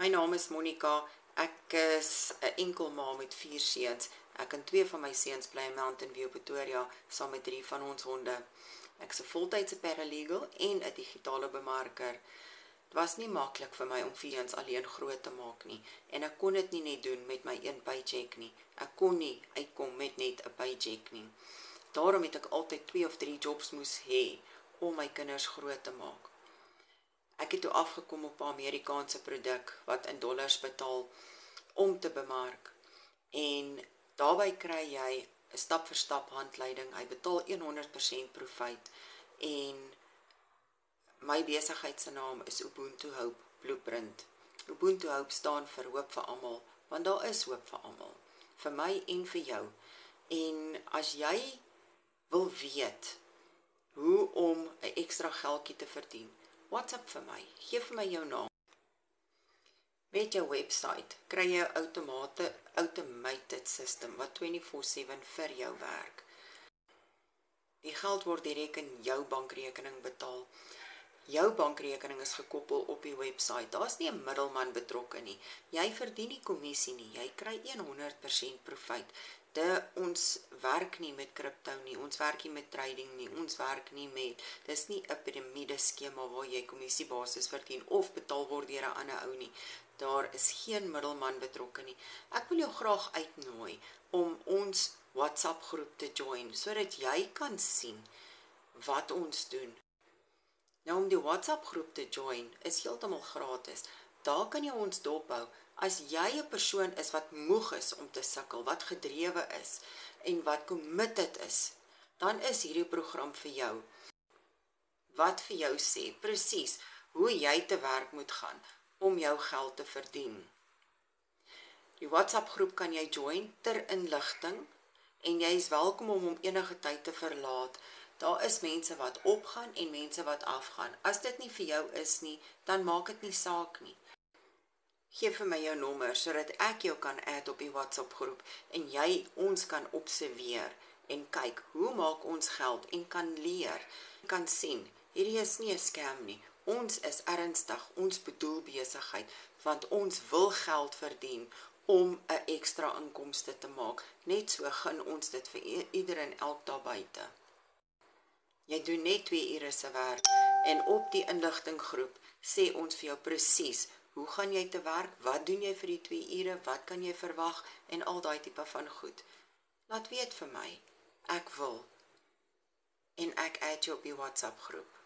My naam is Monica. Ek is 'n enkel ma met 4 seuns. Ek en 2 van my seuns bly in Mountain View, Pretoria, saam met 3 van ons honde. Ek is 'n voltydse paralegal en 'n digitale bemarker. Dit was nie maklik vir my om 4 seuns alleen groot te maak nie, en ek kon dit nie net doen met my 1 paycheck nie. Ek kon nie uitkom met net 'n paycheck nie. Daarom het ek altyd 2 of 3 jobs moes hê om my kinders groot te maak. Ek het toe afgekom op 'n Amerikaanse produk wat in dollars betaal om te bemark. En daarbey kry jy 'n stap vir stap handleiding. Hy betaal 100% profijt. En my besigheid se naam is Ubuntu Hope Blueprint. Ubuntu Hope staan vir hoop vir almal, want daar is hoop vir almal, vir my en vir jou. En as jy wil weet hoe om 'n ekstra geldjie te verdien, WhatsApp vir my, gee vir my jou naam. Met jou website kry jy 'n automated system wat 24/7 vir jou werk. Die geld word direk in jou bankrekening betaal. Jou bankrekening is gekoppel op die website. Daar's nie 'n middelman betrokke nie. Jy verdien nie kommissie nie. Jy kry 100% profijt. Ons werk nie met crypto nie. Ons werk nie met trading nie. Ons werk nie met, dis nie 'n piramide skema waar jy kommissiebasis verdien of betaal word deur 'n ander ou nie. Daar is geen middelman betrokke nie. Ek wil jou graag uitnooi om ons WhatsApp groep te join, sodat jy kan sien wat ons doen. Nou, om die WhatsApp groep te join is heeltemal gratis. Daar kan jy ons dophou. As jy 'n persoon is wat moeg is om te sukkel, wat gedrewe is en wat committed is, dan is hierdie program vir jou. Wat vir jou sê presies hoe jy te werk moet gaan om jou geld te verdien. Die WhatsApp groep kan jy join ter inligting en jy is welkom om enige tyd te verlaat. Daar is mense wat opgaan en mense wat afgaan. As dit nie vir jou is nie, dan maak dit nie saak nie. Geef vir my jou nommer, sodat ek jou kan add op die WhatsApp groep, en jy ons kan observeer, en kyk, hoe maak ons geld, en kan leer, kan sien, hierdie is nie 'n scam nie, ons is ernstig, ons bedoel besigheid, want ons wil geld verdien, om 'n ekstra inkomste te maak, net so gun ons dit vir ieder en elk daar buite. Jy doen net 2 ure se werk, en op die inligtinggroep sê ons vir jou presies, hoe gaan jy te werk, wat doen jy vir die 2 ure, wat kan jy verwag, en al daai tipe van goed. Laat weet vir my, ek wil, en ek add jou op die WhatsApp groep.